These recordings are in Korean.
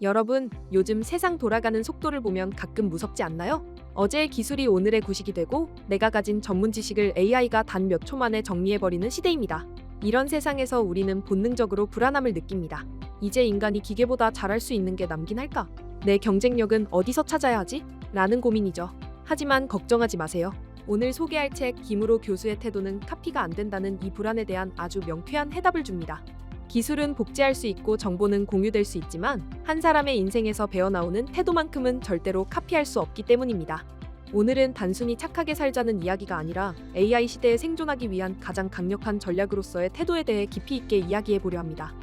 여러분, 요즘 세상 돌아가는 속도를 보면 가끔 무섭지 않나요? 어제의 기술이 오늘의 구식이 되고 내가 가진 전문 지식을 AI가 단 몇 초 만에 정리해버리는 시대입니다. 이런 세상에서 우리는 본능적으로 불안함을 느낍니다. 이제 인간이 기계보다 잘할 수 있는 게 남긴 할까? 내 경쟁력은 어디서 찾아야 하지? 라는 고민이죠. 하지만 걱정하지 마세요. 오늘 소개할 책 김우로 교수의 태도는 카피가 안 된다는 이 불안에 대한 아주 명쾌한 해답을 줍니다. 기술은 복제할 수 있고 정보는 공유될 수 있지만 한 사람의 인생에서 배어나오는 태도만큼은 절대로 카피할 수 없기 때문입니다. 오늘은 단순히 착하게 살자는 이야기가 아니라 AI 시대에 생존하기 위한 가장 강력한 전략으로서의 태도에 대해 깊이 있게 이야기해 보려 합니다.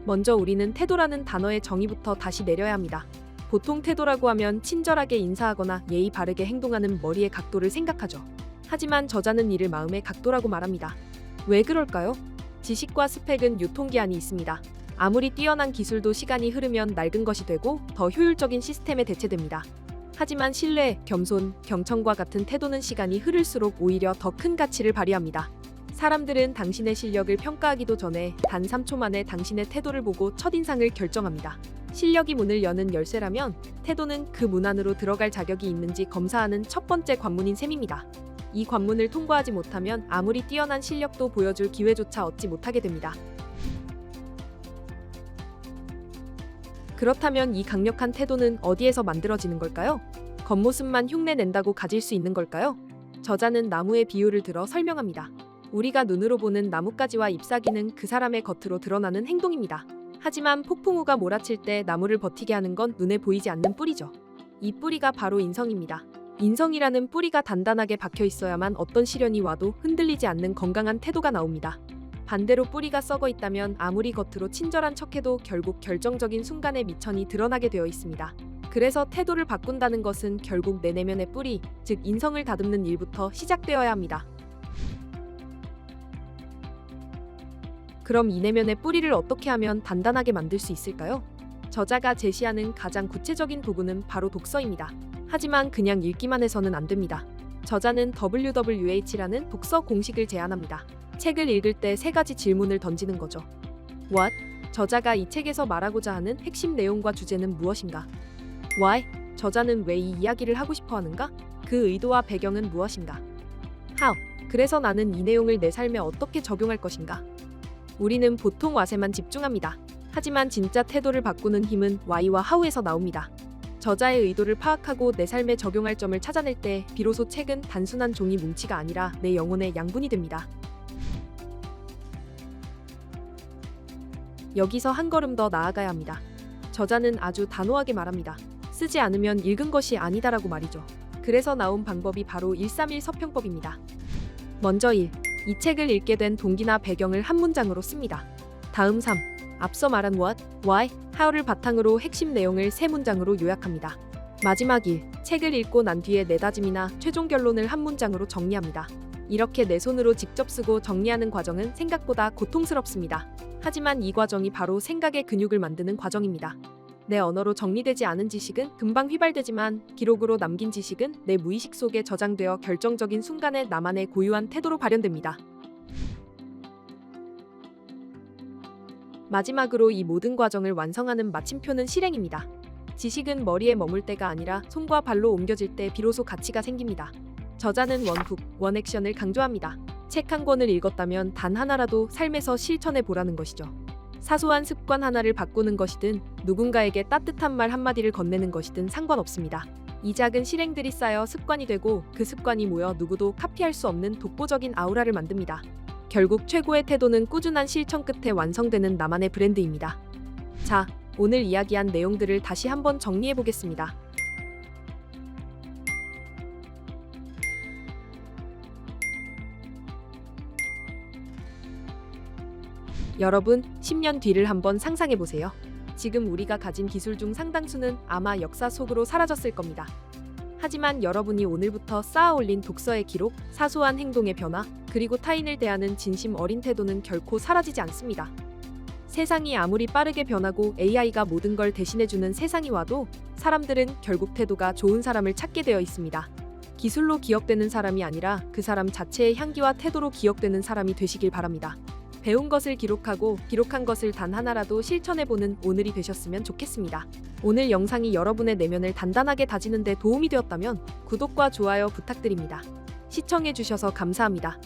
먼저 우리는 태도라는 단어의 정의부터 다시 내려야 합니다. 보통 태도라고 하면 친절하게 인사하거나 예의 바르게 행동하는 머리의 각도를 생각하죠. 하지만 저자는 이를 마음의 각도라고 말합니다. 왜 그럴까요? 지식과 스펙은 유통기한이 있습니다. 아무리 뛰어난 기술도 시간이 흐르면 낡은 것이 되고 더 효율적인 시스템에 대체됩니다. 하지만 신뢰, 겸손, 경청과 같은 태도는 시간이 흐를수록 오히려 더 큰 가치를 발휘합니다. 사람들은 당신의 실력을 평가하기도 전에 단 3초 만에 당신의 태도를 보고 첫인상을 결정합니다. 실력이 문을 여는 열쇠라면 태도는 그 문 안으로 들어갈 자격이 있는지 검사하는 첫 번째 관문인 셈입니다. 이 관문을 통과하지 못하면 아무리 뛰어난 실력도 보여줄 기회조차 얻지 못하게 됩니다. 그렇다면 이 강력한 태도는 어디에서 만들어지는 걸까요? 겉모습만 흉내낸다고 가질 수 있는 걸까요? 저자는 나무의 비유를 들어 설명합니다. 우리가 눈으로 보는 나뭇가지와 잎사귀는 그 사람의 겉으로 드러나는 행동입니다. 하지만 폭풍우가 몰아칠 때 나무를 버티게 하는 건 눈에 보이지 않는 뿌리죠. 이 뿌리가 바로 인성입니다. 인성이라는 뿌리가 단단하게 박혀 있어야만 어떤 시련이 와도 흔들리지 않는 건강한 태도가 나옵니다. 반대로 뿌리가 썩어 있다면 아무리 겉으로 친절한 척해도 결국 결정적인 순간에 미천이 드러나게 되어 있습니다. 그래서 태도를 바꾼다는 것은 결국 내 내면의 뿌리, 즉 인성을 다듬는 일부터 시작되어야 합니다. 그럼 이 내면의 뿌리를 어떻게 하면 단단하게 만들 수 있을까요? 저자가 제시하는 가장 구체적인 도구는 바로 독서입니다. 하지만 그냥 읽기만 해서는 안 됩니다. 저자는 WWH라는 독서 공식을 제안합니다. 책을 읽을 때 3가지 질문을 던지는 거죠. What? 저자가 이 책에서 말하고자 하는 핵심 내용과 주제는 무엇인가? Why? 저자는 왜 이 이야기를 하고 싶어 하는가? 그 의도와 배경은 무엇인가? How? 그래서 나는 이 내용을 내 삶에 어떻게 적용할 것인가? 우리는 보통 what에만 집중합니다. 하지만 진짜 태도를 바꾸는 힘은 why와 how에서 나옵니다. 저자의 의도를 파악하고 내 삶에 적용할 점을 찾아낼 때 비로소 책은 단순한 종이 뭉치가 아니라 내 영혼의 양분이 됩니다. 여기서 한 걸음 더 나아가야 합니다. 저자는 아주 단호하게 말합니다. 쓰지 않으면 읽은 것이 아니다라고 말이죠. 그래서 나온 방법이 바로 131 서평법입니다. 먼저 1. 이 책을 읽게 된 동기나 배경을 한 문장으로 씁니다. 다음 3. 앞서 말한 what, why, how를 바탕으로 핵심 내용을 3문장으로 요약합니다. 마지막 1. 책을 읽고 난 뒤에 내 다짐이나 최종 결론을 한 문장으로 정리합니다. 이렇게 내 손으로 직접 쓰고 정리하는 과정은 생각보다 고통스럽습니다. 하지만 이 과정이 바로 생각의 근육을 만드는 과정입니다. 내 언어로 정리되지 않은 지식은 금방 휘발되지만 기록으로 남긴 지식은 내 무의식 속에 저장되어 결정적인 순간에 나만의 고유한 태도로 발현됩니다. 마지막으로 이 모든 과정을 완성하는 마침표는 실행입니다. 지식은 머리에 머물 때가 아니라 손과 발로 옮겨질 때 비로소 가치가 생깁니다. 저자는 원훅, 원액션을 강조합니다. 책 한 권을 읽었다면 단 하나라도 삶에서 실천해 보라는 것이죠. 사소한 습관 하나를 바꾸는 것이든 누군가에게 따뜻한 말 한마디를 건네는 것이든 상관없습니다. 이 작은 실행들이 쌓여 습관이 되고 그 습관이 모여 누구도 카피할 수 없는 독보적인 아우라를 만듭니다. 결국 최고의 태도는 꾸준한 실천 끝에 완성되는 나만의 브랜드입니다. 자, 오늘 이야기한 내용들을 다시 한번 정리해 보겠습니다. 여러분, 10년 뒤를 한번 상상해 보세요. 지금 우리가 가진 기술 중 상당수는 아마 역사 속으로 사라졌을 겁니다. 하지만 여러분이 오늘부터 쌓아 올린 독서의 기록, 사소한 행동의 변화, 그리고 타인을 대하는 진심 어린 태도는 결코 사라지지 않습니다. 세상이 아무리 빠르게 변하고 AI가 모든 걸 대신해주는 세상이 와도 사람들은 결국 태도가 좋은 사람을 찾게 되어 있습니다. 기술로 기억되는 사람이 아니라 그 사람 자체의 향기와 태도로 기억되는 사람이 되시길 바랍니다. 배운 것을 기록하고 기록한 것을 단 하나라도 실천해보는 오늘이 되셨으면 좋겠습니다. 오늘 영상이 여러분의 내면을 단단하게 다지는 데 도움이 되었다면 구독과 좋아요 부탁드립니다. 시청해주셔서 감사합니다.